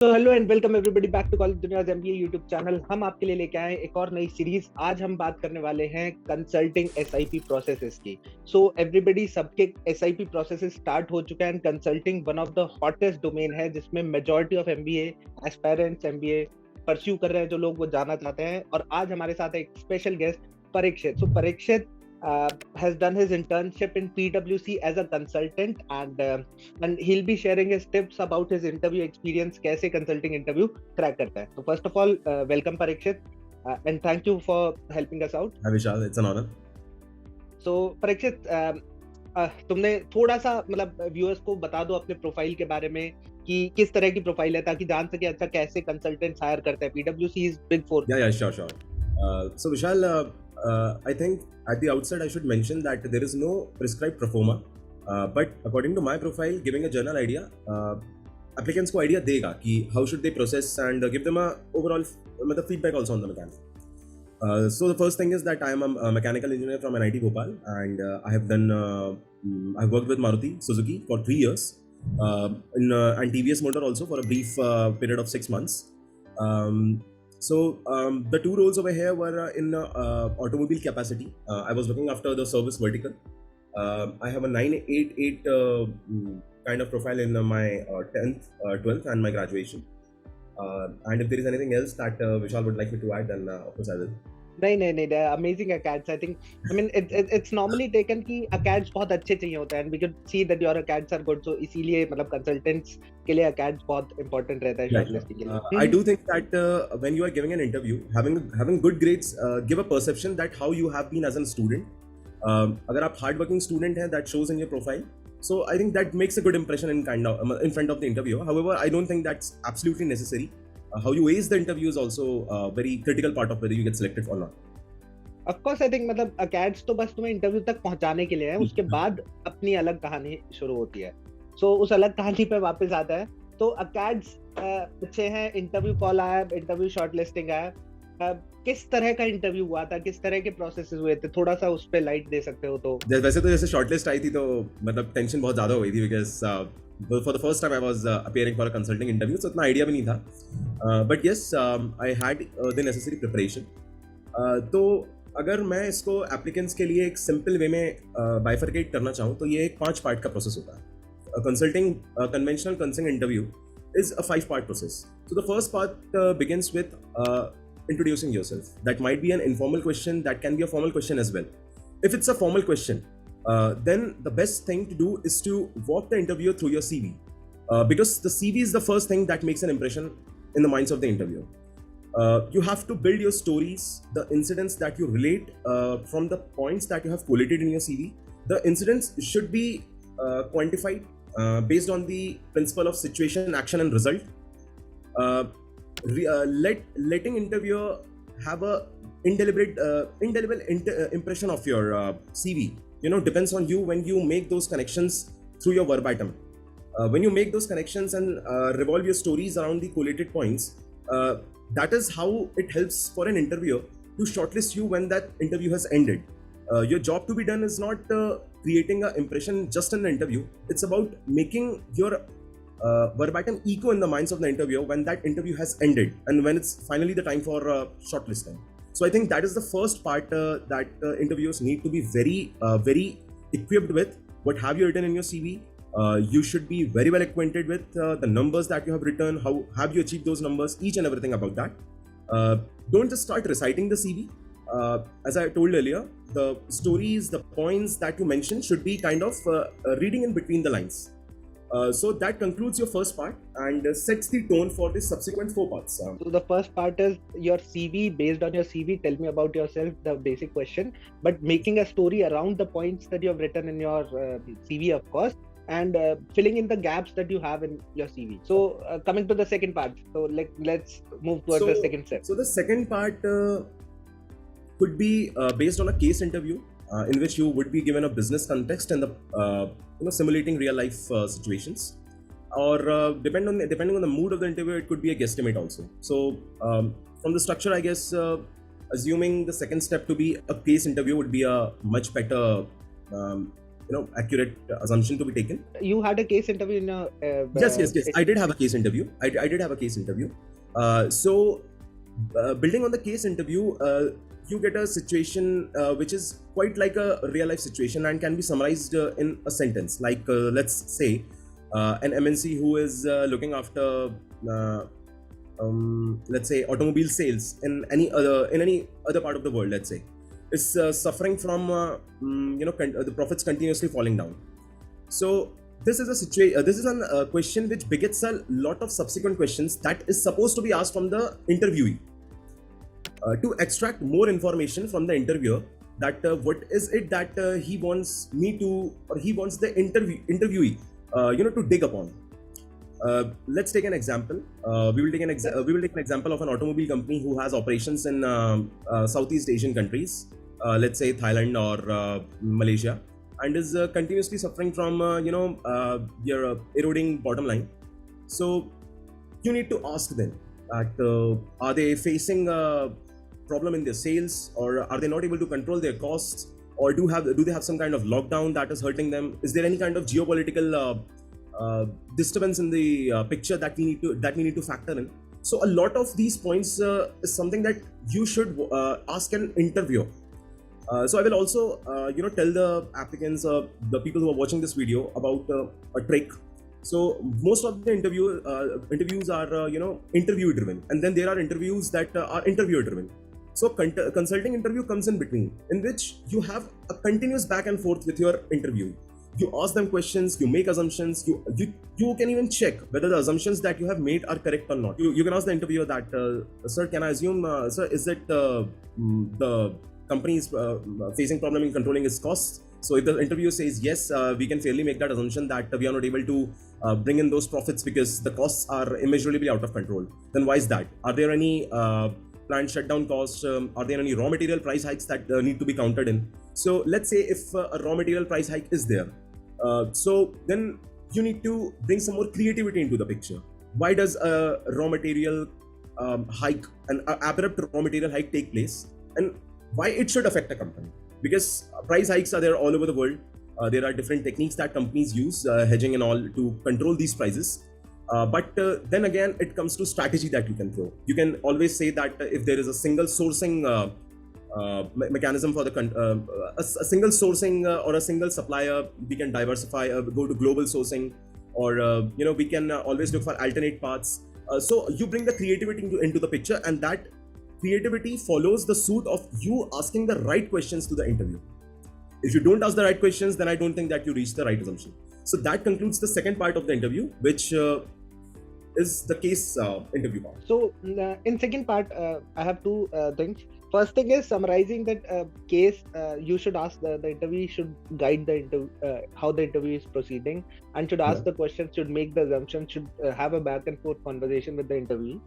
तो hello and welcome everybody back to college Dunia's MBA YouTube channel. हम आपके लिए लेके आए एक और नई सीरीज। आज हम बात करने वाले हैं कंसल्टिंग एसआईपी प्रोसेसेस की। सो एवरीबॉडी, सबके एसआईपी प्रोसेसेस स्टार्ट हो चुके हैं and consulting one of the hottest domain है जिसमें majority of MBA aspirants MBA pursue कर रहे हैं, जो लोग वो जाना चाहते हैं। और आज हमारे साथ एक special guest Parikshit. So Parikshit has done his internship in PWC as a consultant and he'll be sharing his tips about his interview experience, कैसे consulting interview crack करता है। So first of all, welcome Parikshit and thank you for helping us out. Hi Vishal, it's an honor. So Parikshit, तुमने थोड़ा सा मतलब viewers को बता दो अपने प्रोफाइल के बारे में कि किस तरह की प्रोफाइल है, ताकि जान सके अच्छा कैसे कंसल्टेंट्स हायर करते हैं। PWC is big four. Yeah, sure. So Vishal, I think at the outset I should mention that there is no prescribed proforma, but according to my profile, giving a general idea, applicants को idea देगा कि how should they process and give them a overall feedback also on the mechanics. So the first thing is that I am a mechanical engineer from NIT Bhopal, and I have done I've worked with Maruti Suzuki for 3 years, and TVS Motor also for a brief period of 6 months. So the two roles over here were in automobile capacity. I was looking after the service vertical. I have a 988 kind of profile in my 10th, 12th and my graduation. And if there is anything else that Vishal would like me to add, then of course I will. नहीं, amazing acads. I mean it's normally taken कि acads बहुत अच्छे चाहिए होते हैं and we could see that your acads are good, so इसीलिए मतलब consultants के लिए acads बहुत important रहता है shortlisting के लिए. I do think that when you are giving an interview, having good grades give a perception that how you have been as a student. अगर आप hardworking student हैं, that shows in your profile. So I think that makes a good impression in front of the interviewer. However, I don't think that's absolutely necessary. How you ace the interview is also a very critical part of whether you get selected or not. Of course, I think मतलब acads तो बस तुम्हें interview तक पहुंचाने के लिए है, उसके बाद अपनी अलग कहानी शुरू होती है। So उस अलग कहानी पे वापस आता है। तो acads अच्छे हैं, इंटरव्यू कॉल आया, इंटरव्यू शॉर्टलिस्टिंग आया। किस तरह का इंटरव्यू हुआ था, किस तरह के प्रोसेसेस हुए थे, थोड़ा सा उस पे लाइट दे सकते हो तो? वैसे तो जैसे शॉर्टलिस्ट आई थी तो मतलब टेंशन बहुत ज़्यादा हो गई थी, because for the first time I was appearing for a consulting interview, तो इतना आइडिया भी नहीं था, but yes I had the necessary preparation. तो अगर मैं इसको एप्लीकेंट्स के लिए एक सिंपल वे में बाइफरकेट करना चाहूँ तो ये एक 5 पार्ट का प्रोसेस होता है। Consulting conventional consulting interview is a 5-part process. So the first part begins with introducing yourself. That might be an informal question, that can be a formal question as well. If it's a formal question, then the best thing to do is to walk the interviewer through your CV, because the CV is the first thing that makes an impression in the minds of the interviewer. You have to build your stories, the incidents that you relate from the points that you have collated in your CV. The incidents should be quantified based on the principle of situation, action and result. Letting interviewer have a indelible impression of your CV, depends on you when you make those connections through your verbatim. When you make those connections and revolve your stories around the collated points, that is how it helps for an interviewer to shortlist you when that interview has ended. Your job to be done is not creating an impression just in the interview. It's about making your verbatim echo in the minds of the interviewer when that interview has ended and when it's finally the time for shortlisting. So I think that is the first part that interviewers need to be very equipped with. What have you written in your CV? You should be very well acquainted with the numbers that you have written. How have you achieved those numbers? Each and everything about that. Don't just start reciting the CV. As I told earlier, the stories, the points that you mentioned should be kind of reading in between the lines. So that concludes your first part and sets the tone for the subsequent 4 parts. So the first part is your CV. Based on your CV, tell me about yourself, the basic question, but making a story around the points that you have written in your CV, of course, and filling in the gaps that you have in your CV. So coming to the second part, so let's move towards the second step. So the second part could be based on a case interview in which you would be given a business context and the simulating real life situations, or depending on the mood of the interview, it could be a guesstimate also. So from the structure, I guess assuming the second step to be a case interview would be a much better accurate assumption to be taken. You had a case interview in a Yes. I did have a case interview. I did have a case interview. So building on the case interview, you get a situation which is quite like a real life situation and can be summarized in a sentence. Like let's say an MNC who is looking after let's say automobile sales in any other part of the world, let's say, is suffering from the profits continuously falling down. So this is a situation. This is a question which begets a lot of subsequent questions that is supposed to be asked from the interviewee to extract more information from the interviewer. That what is it that he wants me to, or he wants the interviewee to dig upon. Let's take an example. We will take an example of an automobile company who has operations in Southeast Asian countries, let's say Thailand or Malaysia, and is continuously suffering from your eroding bottom line. So you need to ask them that are they facing a problem in their sales, or are they not able to control their costs, or do they have some kind of lockdown that is hurting them? Is there any kind of geopolitical disturbance in the picture that we need to factor in? So a lot of these points is something that you should ask an interviewer. So I will also tell the applicants, the people who are watching this video, about a trick. So most of the interviews are interview driven, and then there are interviews that are interviewer driven. So consulting interview comes in between, in which you have a continuous back and forth with your interview. You ask them questions, you make assumptions, you can even check whether the assumptions that you have made are correct or not. You can ask the interviewer that, sir, can I assume, sir, is it the company is facing problem in controlling its costs? So if the interviewer says yes, we can fairly make that assumption that we are not able to bring in those profits because the costs are immeasurably out of control. Then why is that? Are there any plant shutdown costs? Are there any raw material price hikes that need to be counted in? So let's say if a raw material price hike is there, so then you need to bring some more creativity into the picture. Why does a raw material hike, an abrupt raw material hike take place, and why it should affect a company? Because price hikes are there all over the world. There are different techniques that companies use, hedging and all, to control these prices. But then again, it comes to strategy that you can throw. You can always say that if there is a single sourcing mechanism for a single sourcing or a single supplier, we can diversify, go to global sourcing, or we can always look for alternate paths. So you bring the creativity into the picture, and that creativity follows the suit of you asking the right questions to the interview. If you don't ask the right questions, then I don't think that you reach the right assumption. So that concludes the second part of the interview, which is the case interview part. So in second part, I have two things. First thing is summarizing that case. You should ask the interview should guide the how the interview is proceeding, and should ask the questions, should make the assumptions, should have a back and forth conversation with the interview.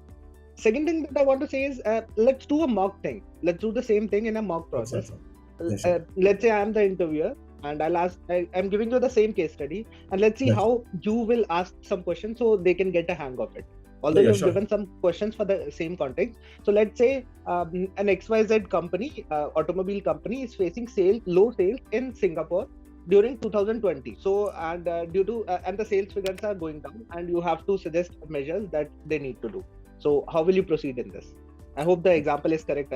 Second thing that I want to say is let's do a mock thing. Let's do the same thing in a mock process. Let's say I am the interviewer, and I'm giving you the same case study, and let's see how you will ask some questions so they can get a hang of it. Although you've given some questions for the same context. So let's say an XYZ company, automobile company, is facing low sales in Singapore during 2020. So and due to and the sales figures are going down, and you have to suggest measures that they need to do. So how will you proceed in this? I hope the example is correct.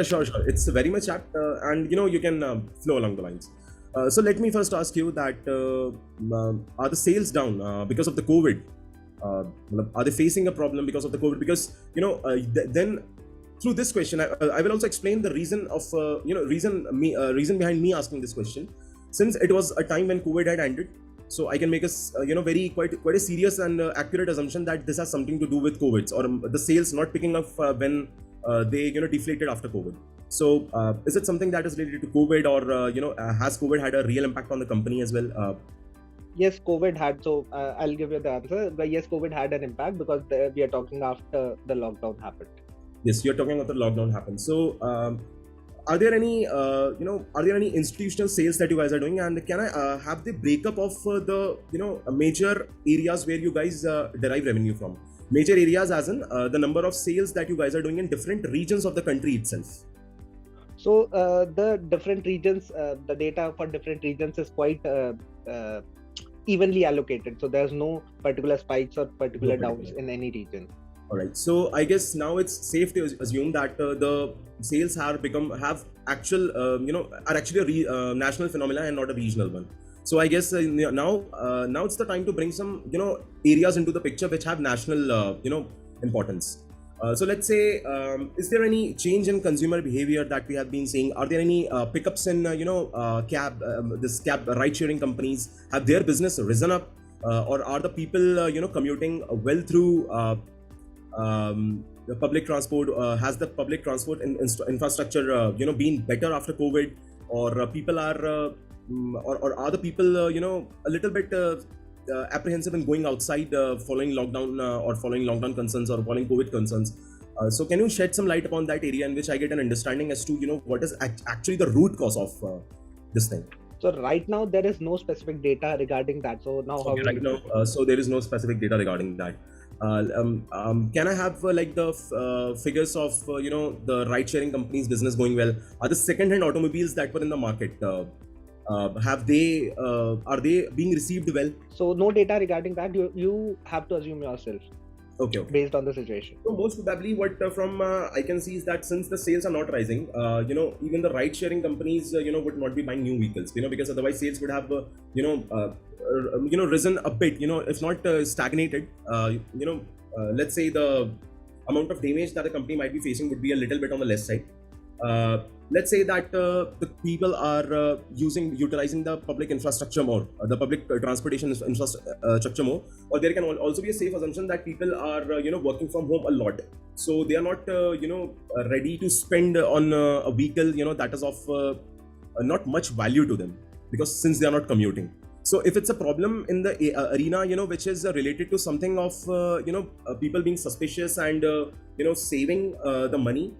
Sure. It's very much apt, and you can flow along the lines. So let me first ask you that are the sales down because of the COVID? Are they facing a problem because of the COVID? Because then through this question, I will also explain the reason of reason behind me asking this question. Since it was a time when COVID had ended, so I can make a quite a serious and accurate assumption that this has something to do with COVID, or the sales not picking up when they deflated after COVID. So is it something that is related to COVID, or has COVID had a real impact on the company as well? Yes, COVID had. So I'll give you the answer. But yes, COVID had an impact because we are talking after the lockdown happened. Yes, you're talking after the lockdown happened. So are there any institutional sales that you guys are doing, and can I have the breakup of the major areas where you guys derive revenue from? Major areas as in the number of sales that you guys are doing in different regions of the country itself. So the different regions, the data for different regions is quite evenly allocated. So there's no particular spikes or particular downs in any region. All right. So I guess now it's safe to assume that the sales have actual, are actually a national phenomena and not a regional one. So I guess now it's the time to bring some areas into the picture which have national importance. So let's say, is there any change in consumer behavior that we have been seeing? Are there any pickups in cab ride sharing companies? Have their business risen up, or are the people commuting well through the public transport? Has the public transport infrastructure been better after COVID, or people are or are the people a little bit apprehensive in going outside following lockdown or following lockdown concerns or following COVID concerns? So can you shed some light upon that area in which I get an understanding as to what is actually the root cause of this thing? So right now there is no specific data regarding that. So now so there is no specific data regarding that. Can I have like the figures of the ride sharing companies business going well? Are the second hand automobiles that were in the market, are they being received well? So no data regarding that. You have to assume yourself. Okay. Based on the situation. So most probably what from I can see is that since the sales are not rising, even the ride sharing companies would not be buying new vehicles, because otherwise sales would have risen a bit, if not stagnated. Let's say the amount of damage that the company might be facing would be a little bit on the less side. Let's say that the people are utilizing the public infrastructure more, the public transportation infrastructure more, or there can also be a safe assumption that people are working from home a lot, so they are not ready to spend on a vehicle that is of not much value to them, because since they are not commuting. So if it's a problem in the arena which is related to something of people being suspicious and saving the money,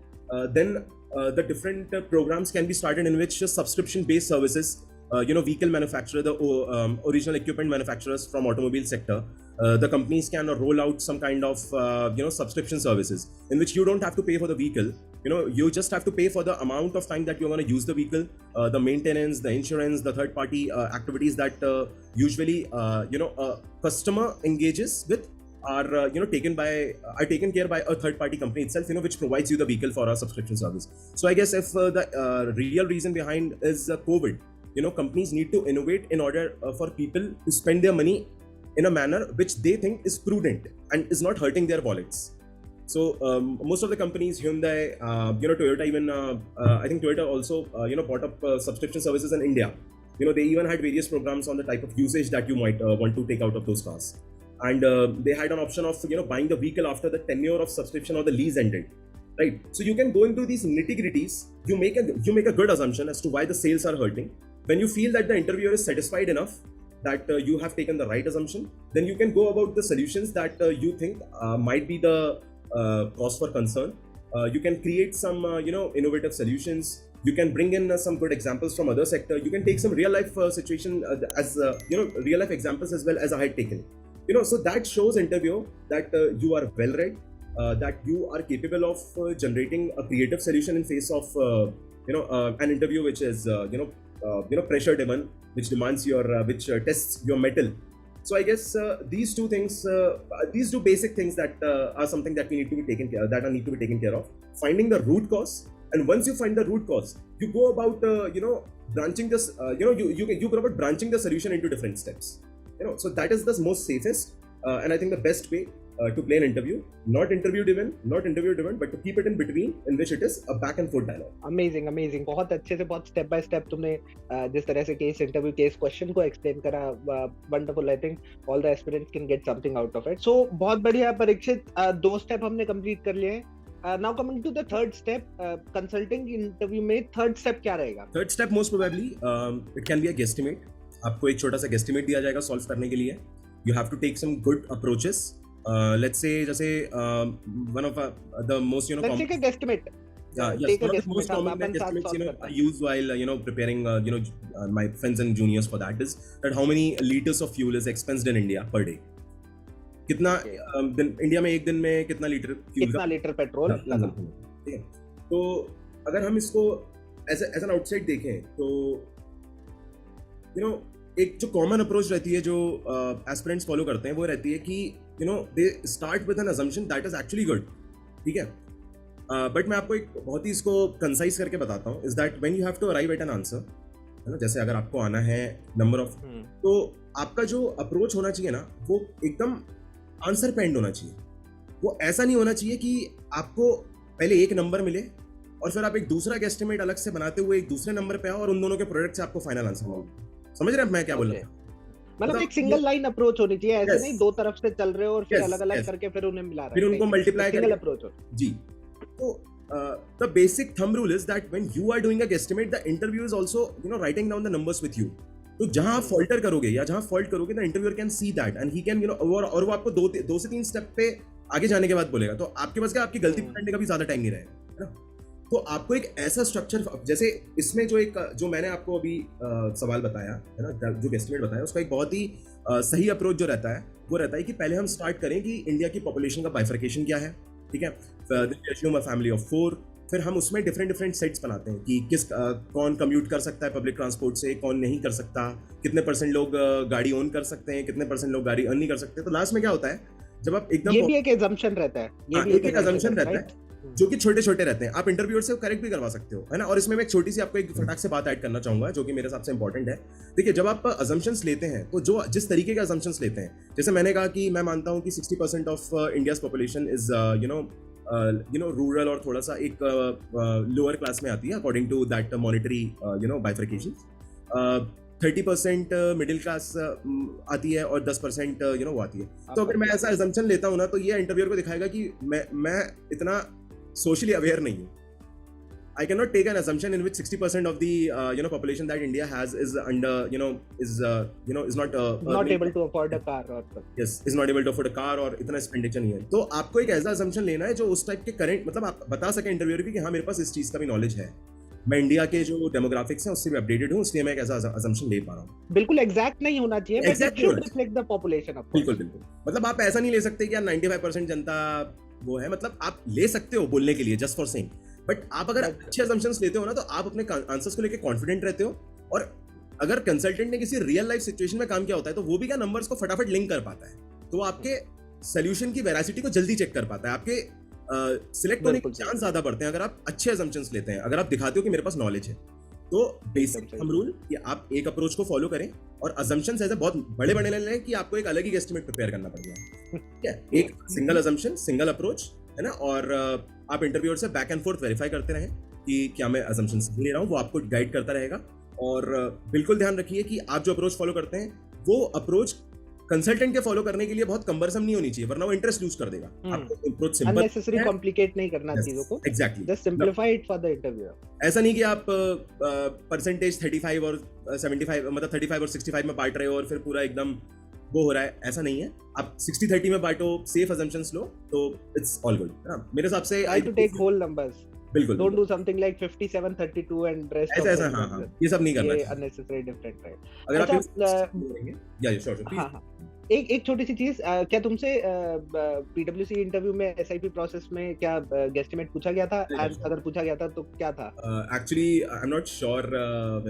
then the different programs can be started in which subscription based services, vehicle manufacturer, the original equipment manufacturers from automobile sector, the companies can roll out some kind of subscription services in which you don't have to pay for the vehicle. You just have to pay for the amount of time that you're going to use the vehicle, the maintenance, the insurance, the third party activities that usually a customer engages with are taken care by a third party company itself, which provides you the vehicle for a subscription service. So I guess if the real reason behind is COVID, companies need to innovate in order for people to spend their money in a manner which they think is prudent and is not hurting their wallets. So most of the companies, Hyundai, Toyota, even I think Toyota also bought up subscription services in India. They even had various programs on the type of usage that you might want to take out of those cars. And they had an option of buying the vehicle after the tenure of subscription or the lease ended, right? So you can go into these nitty-gritties. You make a good assumption as to why the sales are hurting. When you feel that the interviewer is satisfied enough that you have taken the right assumption, then you can go about the solutions that you think might be the cause for concern. You can create some innovative solutions. You can bring in some good examples from other sector. You can take some real life situation as real life examples as well as I had taken. So that shows interview that you are well read, that you are capable of generating a creative solution in face of an interview which is pressure driven, which demands which tests your mettle. So I guess these two things, these two basic things that are something that need to be taken care of. Finding the root cause, and once you find the root cause, you go about branching this. You go about branching the solution into different steps. So that is the most safest and I think the best way to play an interview. Not interview driven, but to keep it in between, in which it is a back and forth dialogue. Amazing. बहुत अच्छे से, बहुत step by step तुमने जिस तरह से case interview case question को explain करा, wonderful. I think all the aspirants can get something out of it. So बहुत बढ़िया परीक्षित, 2 step हमने complete कर लिए हैं. Now coming to the third step, consulting interview में third step क्या रहेगा? Third step most probably it can be a guesstimate. आपको एक छोटा सा guesstimate दिया जाएगा solve करने के लिए. You have to take some good approaches. Let's say जैसे one of the most let's take a guesstimate. Take a guesstimate. Most common guesstimates I use while preparing my friends and juniors for that is that how many liters of fuel is expensed in India per day. कितना India में एक दिन में कितना litre petrol लगा. तो अगर हम इसको एज एन आउटसाइड देखें तो एक जो कॉमन अप्रोच रहती है जो एस्पिरेंट्स फॉलो करते हैं वो रहती है कि they start with N assumption that is actually good, ठीक है, बट मैं आपको एक बहुत ही इसको कंसाइज करके बताता हूँ, is that when you have to arrive at an answer, है ना, जैसे अगर आपको आना है नंबर ऑफ, तो आपका जो अप्रोच होना चाहिए ना वो एकदम आंसर पे एंड होना चाहिए। वो ऐसा नहीं होना चाहिए कि आपको पहले एक नंबर मिले और फिर आप एक दूसरा गेस्टिमेट अलग से बनाते हुए एक दूसरे नंबर पे आओ और उन दोनों के प्रोडक्ट से आपको फाइनल आंसर मिले। समझ रहे हैं मैं क्या बोल रहा हूँ? मतलब एक सिंगल लाइन अप्रोच होनी चाहिए, ऐसे नहीं दो तरफ से चल रहे हो और फिर अलग अलग करके फिर उन्हें मिला रहे फिर उनको मल्टीप्लाई सिंगल अप्रोच हो जी। तो the basic thumb rule is that when you are doing a guesstimate, the interviewer is also writing down the numbers with you. तो जहां आप फॉल्टर करोगे या जहां फॉल्ट करोगे, the interviewer can see that and he can और वो आपको दो से तीन स्टेप पे आगे जाने के बाद बोलेगा, तो आपके पास क्या, आपकी गलती पकड़ने का भी ज्यादा टाइम नहीं रहेगा, है ना। तो आपको एक ऐसा स्ट्रक्चर, जैसे इसमें जो मैंने आपको अभी सवाल बताया है ना, जो गेस्टिमेट बताया, उसका एक बहुत ही सही अप्रोच जो रहता है वो रहता है कि पहले हम स्टार्ट करें कि इंडिया की पॉपुलेशन का बाइफर्केशन क्या है, ठीक है, फैमिली ऑफ 4, फिर हम उसमें डिफरेंट सेट्स बनाते हैं कि कौन कम्यूट कर सकता है पब्लिक ट्रांसपोर्ट से, कौन नहीं कर सकता, कितने परसेंट लोग गाड़ी ओन कर सकते हैं, कितने परसेंट लोग गाड़ी अर्न नहीं कर सकते। तो लास्ट में क्या होता है, जब आप एकदम, ये भी एक assumption रहता है, ये भी एक assumption रहता है जो कि छोटे छोटे रहते हैं, आप इंटरव्यूअर से करेक्ट भी करवा सकते हो, है ना। और इसमें मैं एक छोटी सी आपको एक फटाक से बात ऐड करना चाहूंगा जो कि मेरे हिसाब से इंपॉर्टेंट है। देखिए, जब आप assumptions लेते हैं तो जिस तरीके के assumptions लेते हैं, जैसे मैंने कहा कि मैं मानता हूं कि 60% of India's population is rural और थोड़ा सा एक लोअर क्लास में आती है according to that monetary bifurcation, 30% middle class आती है और 10% वो आती है। तो अगर मैं ऐसा assumption लेता हूँ ना, तो ये इंटरव्यूअर को दिखाएगा कि मैं इतना सोशली अवेयर नहीं हूँ। I cannot take an assumption in which 60% of the population that India has is under is not able to afford a car or is not able to afford a car और इतना expenditure नहीं है। तो आपको एक ऐसा assumption लेना है जो उस टाइप के करंट, मतलब आप बता सके इंटरव्यूअर की कि हाँ, मेरे पास इस चीज का भी नॉलेज है, मैं इंडिया के जो डेमोग्राफिक्स हैं उससे भी अपडेटेड हूँ, इसलिए मैं एक ऐसा assumption ले पा रहा हूँ। बिल्कुल एग्जैक्ट नहीं होना चाहिए, but it should reflect the population. बिल्कुल, मतलब आप ऐसा नहीं ले सकते कि यार 95% जनता वो है, मतलब आप ले सकते हो बोलने के लिए जस्ट फॉर सेइंग, बट आप अगर अच्छे assumptions लेते हो ना, तो आप अपने आंसर्स को लेके कॉन्फिडेंट रहते हो। और अगर कंसल्टेंट ने किसी रियल लाइफ सिचुएशन में काम किया होता है तो वो भी क्या नंबर्स को फटाफट लिंक कर पाता है, तो वो आपके सोल्यूशन की वेरासिटी को जल्दी चेक कर पाता है, आपके सिलेक्ट होने के चांस ज्यादा बढ़ते हैं अगर आप अच्छे assumptions लेते हैं, अगर आप दिखाते हो कि मेरे पास नॉलेज है। तो बेसिक थंब रूल कि आप एक अप्रोच को फॉलो करें और assumptions ऐसे बहुत बड़े बड़े ले लें कि आपको एक अलग ही एस्टिमेट प्रिपेयर करना पड़ेगा, ठीक है। एक सिंगल assumption, सिंगल अप्रोच, है ना, और आप इंटरव्यूअर से बैक एंड फोर्थ वेरीफाई करते रहें कि क्या मैं assumptions सही ले रहा हूँ, वो आपको गाइड करता रहेगा। और बिल्कुल ध्यान रखिए कि आप जो अप्रोच फॉलो करते हैं वो अप्रोच कंसल्टेंट के फॉलो करने के लिए बहुत कम्बरसम नहीं होनी चाहिए, वरना वो इंटरेस्ट लूज कर देगा। आपको अप्रोच सिंपल, अननेसेसरी कॉम्प्लिकेट नहीं करना चीजों को, exactly, just simplify it for the interviewer. ऐसा नहीं कि आप परसेंटेज 35 और 75, मतलब 35 और 65 में बांट रहे हो और फिर पूरा एकदम वो हो रहा है, ऐसा नहीं है। आप 60-30 में बांटो, सेफ assumptions लो, तो इट्स ऑल गुड, है ना। मेरे हिसाब से आई टू टेक होल नंबर्स, बिल्कुल, don't do something like 57-32 and rest ऐसा, हां, ये सब नहीं करना चाहिए, अननेसेसरी डिफरेंट, राइट। अगर आप या श्योर, हां, एक छोटी सी चीज, क्या तुमसे PWC इंटरव्यू में SIP प्रोसेस में क्या गेस्टिमेट पूछा गया था? अगर पूछा गया था तो क्या था? Actually I am not sure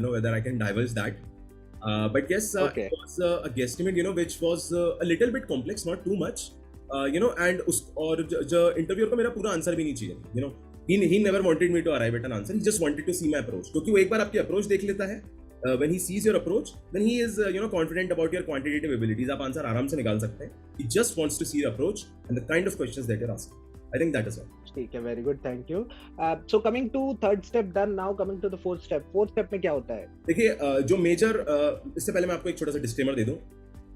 whether I can divulge that, but yes, okay. it was a guesstimate which was a little bit complex, not too much, and और जो इंटरव्यूअर को मेरा पूरा आंसर भी नहीं चाहिए, he never wanted me to arrive at an answer, he just wanted to see my approach, क्योंकि वो एक बार आपकी अप्रोच देख लेता है, when he sees your approach, then he is confident about your quantitative abilities, आप आंसर आराम से निकाल सकते हैं। He just wants to see your approach and the kind of questions that you're asking. I think that is all. ठीक है, very good, thank you. So coming to third step done, now coming to the fourth step. Fourth step में क्या होता है? देखिए, जो major, इससे पहले मैं आपको एक छोटा सा डिस्क्लेमर दे दूं,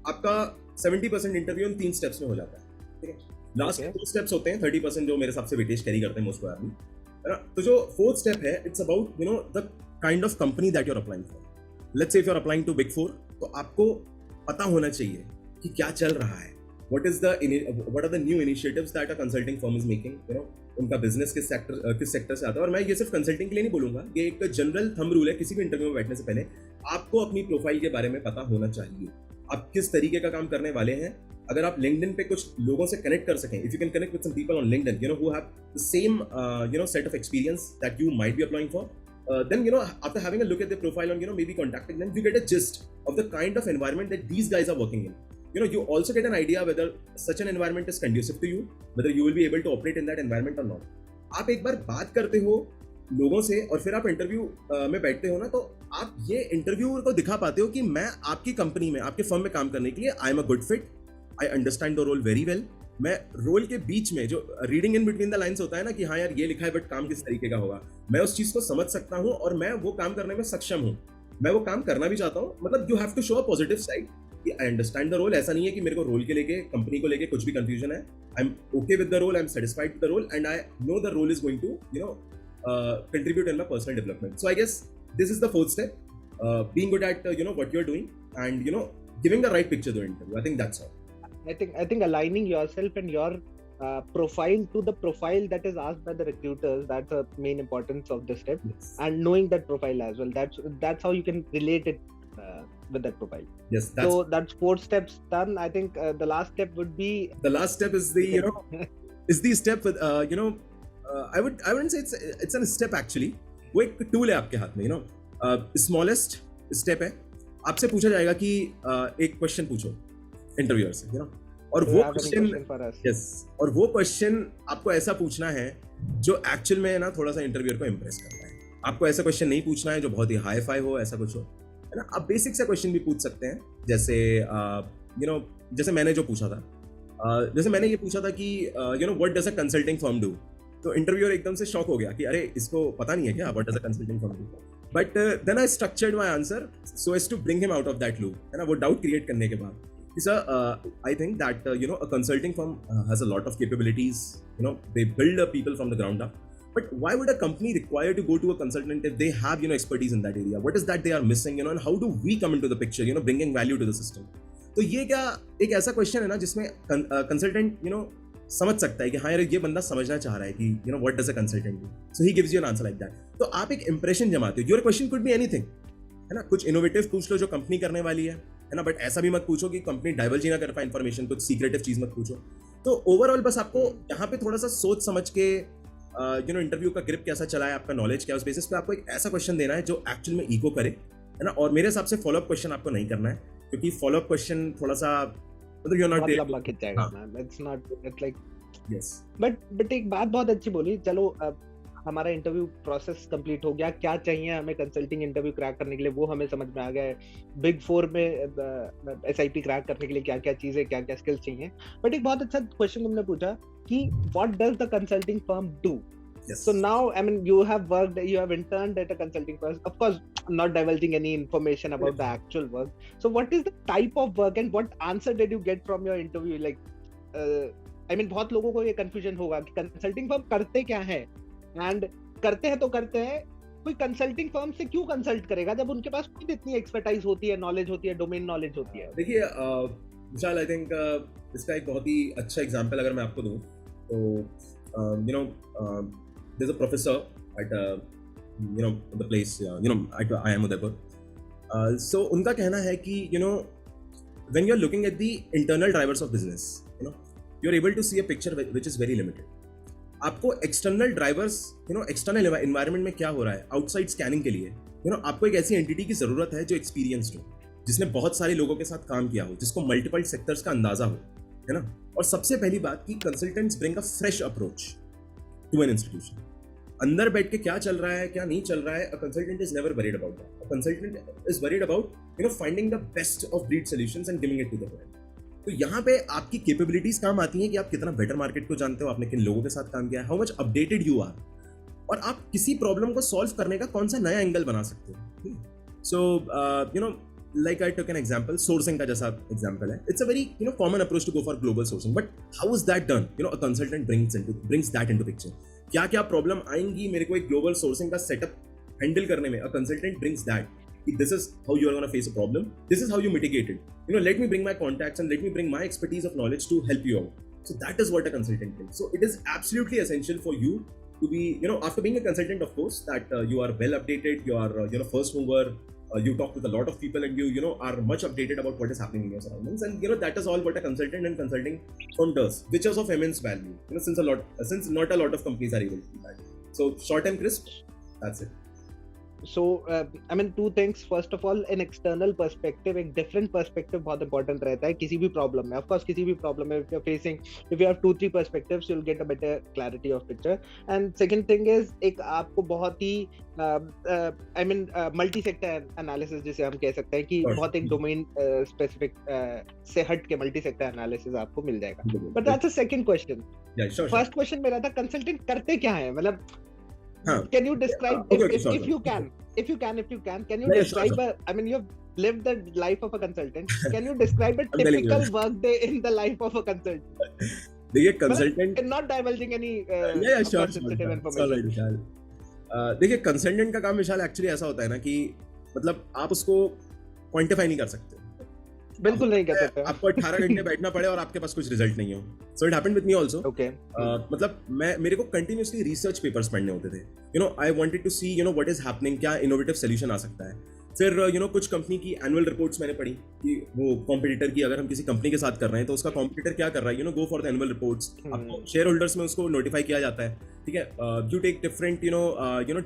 आपका 70% इंटरव्यू इन 3 स्टेप्स में हो जाता है, ठीक है। लास्ट 2 स्टेप्स होते हैं 30% जो मेरे हिसाब से वेटेज कैरी करते हैं मोस्ट प्रोबेबली, है ना। तो जो फोर्थ स्टेप है, it's about the kind of company that you are applying for. Let's say if you are applying to big 4, तो आपको पता होना चाहिए कि क्या चल रहा है, what are the new initiatives that a consulting firm is making, उनका बिजनेस किस सेक्टर से आता है। और मैं ये सिर्फ कंसल्टिंग के लिए नहीं बोलूंगा, ये एक जनरल थंब रूल है, किसी भी इंटरव्यू में बैठने से पहले आपको अपनी प्रोफाइल के बारे में पता होना चाहिए, आप किस तरीके का काम करने वाले हैं। अगर आप लिंक्डइन पे कुछ लोगों से कनेक्ट कर सकें, if you can connect with some people on LinkedIn who have the same set of experience that you might be applying for, then after having a look at their profile and maybe contacting them, you get a gist of the kind of environment that these guys are working in. You also get an idea whether such an environment is conducive to you, whether you will be able to operate in that environment or not. आप एक बार बात करते हो लोगों से और फिर आप इंटरव्यू में बैठते हो ना, तो आप ये इंटरव्यूअर को दिखा पाते हो कि मैं आपकी कंपनी में, आपके फर्म में काम करने के लिए I am a good fit, I understand the role very well. मैं रोल के बीच में जो reading in between the lines होता है ना कि हाँ यार ये लिखा है बट काम किस तरीके का होगा, मैं उस चीज को समझ सकता हूँ और मैं वो काम करने में सक्षम हूँ, मैं वो काम करना भी चाहता हूँ. मतलब you have to show a positive side कि आई अंडरस्टैंड द रोल. ऐसा नहीं है कि मेरे को रोल के लेके, कंपनी को लेके कुछ भी कंफ्यूजन है. I am okay with the role, I am satisfied with the role and I know the role is going to contribute in my personal development. So I guess this is the fourth step, being good at what you're doing and giving the right picture to the interview. I think that's all. I think aligning yourself and your profile to the profile that is asked by the recruiters, that's the main importance of this step. Yes. And knowing that profile as well, that's how you can relate it with that profile. Yes, so that's 4 steps done. I think the last step would be, the last step is the is the step with I wouldn't say it's a step actually. वो एक tool है आपके हाथ में. Smallest step है. आपसे पूछा जाएगा कि एक क्वेश्चन पूछो इंटरव्यूअर से, और वो क्वेश्चन आपको ऐसा पूछना है जो एक्चुअल में ना थोड़ा सा इंटरव्यूअर को इम्प्रेस करता है. आपको ऐसा क्वेश्चन नहीं पूछना है जो बहुत ही हाई फाई हो, ऐसा कुछ हो, है ना. आप बेसिक सा क्वेश्चन भी पूछ सकते हैं, जैसे जैसे मैंने जो पूछा था, जैसे मैंने ये पूछा था कि what does a consulting firm do. तो इंटरव्यूअर एकदम से शॉक हो गया कि अरे इसको पता नहीं है क्या what does a consulting firm do. But then I structured my answer so as to bring him out of that loop, है ना. वो डाउट क्रिएट करने के बाद, I think that a consulting firm has a lot of capabilities. They build people from the ground up. But why would a company require to go to a consultant if they have expertise in that area? What is that they are missing? And how do we come into the picture? Bringing value to the system. तो ये क्या एक ऐसा question है ना जिसमें consultant समझ सकता है कि हाँ यार ये बंदा समझना चाह रहा है कि what does a consultant do. So he gives you an answer like that. तो आप एक इंप्रेशन जमाते हो. Your question could be anything, है ना. कुछ इनोवेटिव पूछ लो जो कंपनी करने वाली है ना. बट ऐसा भी मत पूछो कि कंपनी डाइवर्ज ही ना कर पाए इन्फॉर्मेशन. कुछ सीक्रेटिव चीज मत पूछो. तो ओवरऑल बस आपको यहाँ पे थोड़ा सा सोच समझ के इंटरव्यू का ग्रिप कैसा चला है, आपका नॉलेज क्या है, उस बेसिस पे आपको एक ऐसा क्वेश्चन देना है जो एक्चुअल में इको करे, है ना. और मेरे हिसाब से फॉलोअप क्वेश्चन आपको नहीं करना है, क्योंकि फॉलोअप क्वेश्चन थोड़ा सा मतलब यू आर नॉट मतलब खिंच जाएगा ma'am. It's not, it's like yes. But एक बात बहुत अच्छी बोली. चलो अब हमारा इंटरव्यू प्रोसेस कंप्लीट हो गया. क्या चाहिए हमें कंसल्टिंग इंटरव्यू क्रैक करने के लिए वो हमें समझ में आ गया है. बिग 4 में एसआईपी क्रैक करने के लिए क्या क्या चीजें, क्या क्या स्किल्स चाहिए. बट एक बहुत अच्छा क्वेश्चन तुमने पूछा कि what does the consulting firm do. Yes. So now, I mean, you have interned at a consulting firm. Of course, not divulging any information about the actual work. So what is the type of work and what answer did you get from your interview? Like, I mean, बहुत लोगों को ये confusion होगा कि consulting firm करते क्या है, and करते हैं तो करते हैं. कोई कंसल्टिंग फर्म से क्यों कंसल्ट करेगा जब उनके पास खुद इतनी एक्सपर्टाइज होती है, नॉलेज होती है, डोमेन नॉलेज होती है. देखिए विशाल, आई थिंक इसका एक बहुत ही अच्छा एग्जांपल अगर मैं आपको दूं तो there's a professor at the place at IIM Udaipur. So उनका कहना है कि when you're looking at the internal drivers of business, you're able to see a picture which is very limited. आपको external drivers, external environment में क्या हो रहा है, outside scanning के लिए आपको एक ऐसी एंटिटी की जरूरत है जो experienced हो, जिसने बहुत सारे लोगों के साथ काम किया हो, जिसको मल्टीपल सेक्टर्स का अंदाजा हो, है ना. और सबसे पहली बात कि consultants bring a fresh approach to an institution. अंदर बैठ के क्या चल रहा है, क्या नहीं चल रहा है, a consultant is never worried about that. A consultant is worried about finding the best of breed solutions and giving it to the client. तो यहाँ पे आपकी कैपेबिलिटीज काम आती हैं कि आप कितना बेटर मार्केट को जानते हो, आपने किन लोगों के साथ काम किया है, how much updated you are, और आप किसी प्रॉब्लम को सॉल्व करने का कौन सा नया एंगल बना सकते हो. सो like I took an example, sourcing का जैसा example है. It's a very common approach to go for global sourcing, but how is that done? A consultant brings that into picture. क्या क्या प्रॉब्लम आएंगी मेरे को एक ग्लोबल सोर्सिंग का सेटअप हैंडल करने में. A consultant brings that. This is how you are going to face a problem. This is how you mitigate it. Let me bring my contacts and let me bring my expertise of knowledge to help you out. So that is what a consultant brings. So it is absolutely essential for you to be, after being a consultant, of course, that you are well updated, you are, first mover. You talk with a lot of people and you are much updated about what is happening in your surroundings, and that is all what a consultant and consulting firm does, which is of immense value. Since not a lot of companies are able to do that. So short and crisp, that's it. So I mean two things. First of all, an external perspective, एक different perspective बहुत important रहता है किसी भी problem में. Of course किसी भी problem में, if you have 2-3 perspectives, you'll get a better clarity of picture. And second thing is एक आपको बहुत ही I mean multi sector analysis जिसे हम कह सकते हैं कि बहुत एक domain specific से हट के multi sector analysis आपको मिल जाएगा. But that's a second question. Yeah, sure. First question मेरा था consultant करते क्या है, मतलब हाँ. Can you describe if you can can you describe I mean you've lived the life of a consultant, can you describe a typical work day in the life of a consultant? देखिए consultant, not divulging any sure, sensitive information. देखिए consultant का काम विशाल actually ऐसा होता है ना कि मतलब आप उसको क्वांटिफाई नहीं कर सकते, बिल्कुल नहीं कर सकते. आपको 18 घंटे बैठना पड़े और आपके पास कुछ रिजल्ट नहीं हो. So it happened with me also. मतलब मेरे को कंटिन्यूअसली रिसर्च पेपर्स पढ़ने होते थे. You know I wanted to see what is happening, क्या इनोवेटिव सोल्यूशन आ सकता है. फिर कुछ कंपनी की एनुअल रिपोर्ट्स मैंने पढ़ी कि वो कॉम्पिटिटर की, अगर हम किसी कंपनी के साथ कर रहे हैं तो उसका कॉम्पिटिटर क्या कर रहा है, go for the annual reports. आपको शेयर होल्डर्स में उसको नोटिफाई किया जाता है, ठीक है. You take different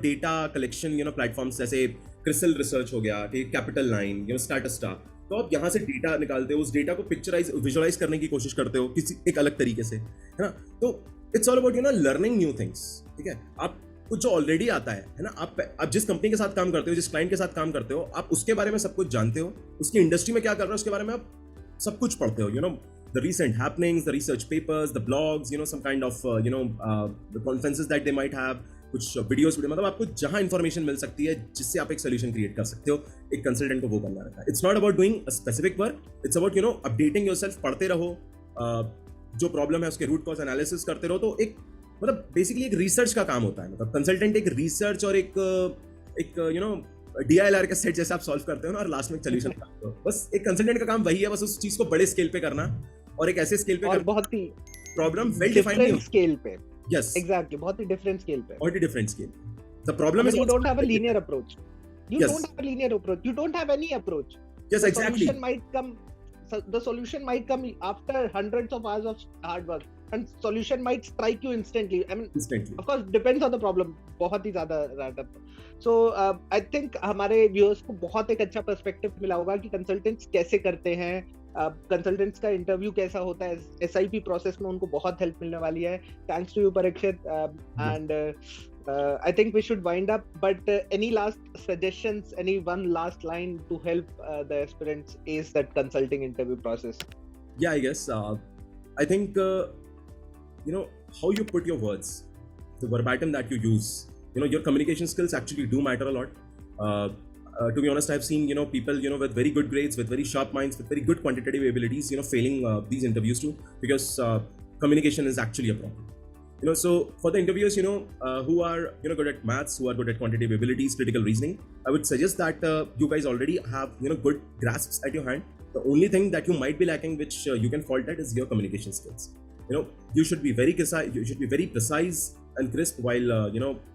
data collection platforms जैसे क्रिसल रिसर्च हो गया, कैपिटल लाइन, स्टाटिस्टा. तो आप यहाँ से डेटा निकालते हो, उस डेटा को विजुअलाइज करने की कोशिश करते हो किसी एक अलग तरीके से, है ना. तो it's all about learning new things, ठीक है. आप कुछ जो ऑलरेडी आता है ना, आप जिस कंपनी के साथ काम करते हो, जिस क्लाइंट के साथ काम करते हो, आप उसके बारे में सब कुछ जानते हो, उसकी इंडस्ट्री में क्या कर रहा है उसके बारे में आप सब कुछ पढ़ते हो. The recent happenings, the research papers, the blogs, some kind of the conferences that they might have, कुछ वीडियोस, मतलब आपको जहां इंफॉर्मेशन मिल सकती है जिससे आप एक सोल्यूशन क्रिएट कर सकते हो. एक कंसल्टेंट को वो करना रहता है. It's not about doing a specific work, it's about updating yourself. पढ़ते रहो, जो प्रॉब्लम है उसके रूट कॉज एनालिसिस करते रहो. तो एक मतलब बेसिकली एक रिसर्च का काम होता है. मतलब कंसल्टेंट एक रिसर्च और एक DILR के सेट जैसे आप सॉल्व करते हो ना, और लास्ट में एक सोल्यूशन करते हो. बस एक कंसल्टेंट का काम वही है, बस उस चीज को बड़े स्केल पे करना और एक ऐसे स्केल पे और बहुत ही प्रॉब्लम वेल डिफाइंड स्केल पे. Yes, exactly, बहुत ही different scale पे. बहुत ही different scale. The problem is you don't have a linear approach. You Yes. don't have a linear approach. You don't have any approach. Yes, The exactly. The solution might come after hundreds of hours of hard work, and solution might strike you instantly. I mean, Instantly. of course, depends on the problem. बहुत ही ज़्यादा random. So I think हमारे viewers को बहुत एक अच्छा perspective मिला होगा कि consultants कैसे करते हैं, कंसल्टेंट्स का इंटरव्यू कैसा होता है, SIP प्रोसेस में उनको बहुत हेल्प मिलने वाली है. Thanks to you Parikshit, and I think we should wind up, but any last suggestions, any one last line to help the aspirants ace that consulting interview process? Yeah, I guess I think how you put your words, the verbatim that you use, your communication skills actually do matter a lot. To be honest, I've seen people with very good grades, with very sharp minds, with very good quantitative abilities failing these interviews too, because communication is actually a problem. So for the interviewers who are good at maths, who are good at quantitative abilities, critical reasoning, I would suggest that you guys already have good grasps at your hand. The only thing that you might be lacking, which you can fault at, is your communication skills. You should be very precise and crisp while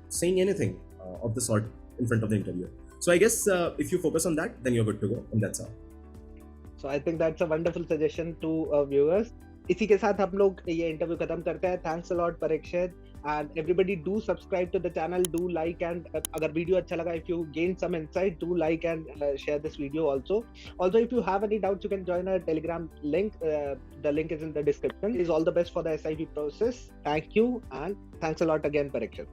saying anything of the sort in front of the interviewer. So I guess if you focus on that, then you're good to go, and that's all. So I think that's a wonderful suggestion to viewers. इसी के साथ हम लोग ये interview खत्म करते हैं. Thanks a lot Parikshit, and everybody do subscribe to the channel, do like, and अगर वीडियो अच्छा लगा, if you gain some insight, do like and share this video also. Also, if you have any doubts, you can join our Telegram link. The link is in the description. Is all the best for the SIP process. Thank you, and thanks a lot again Parikshit.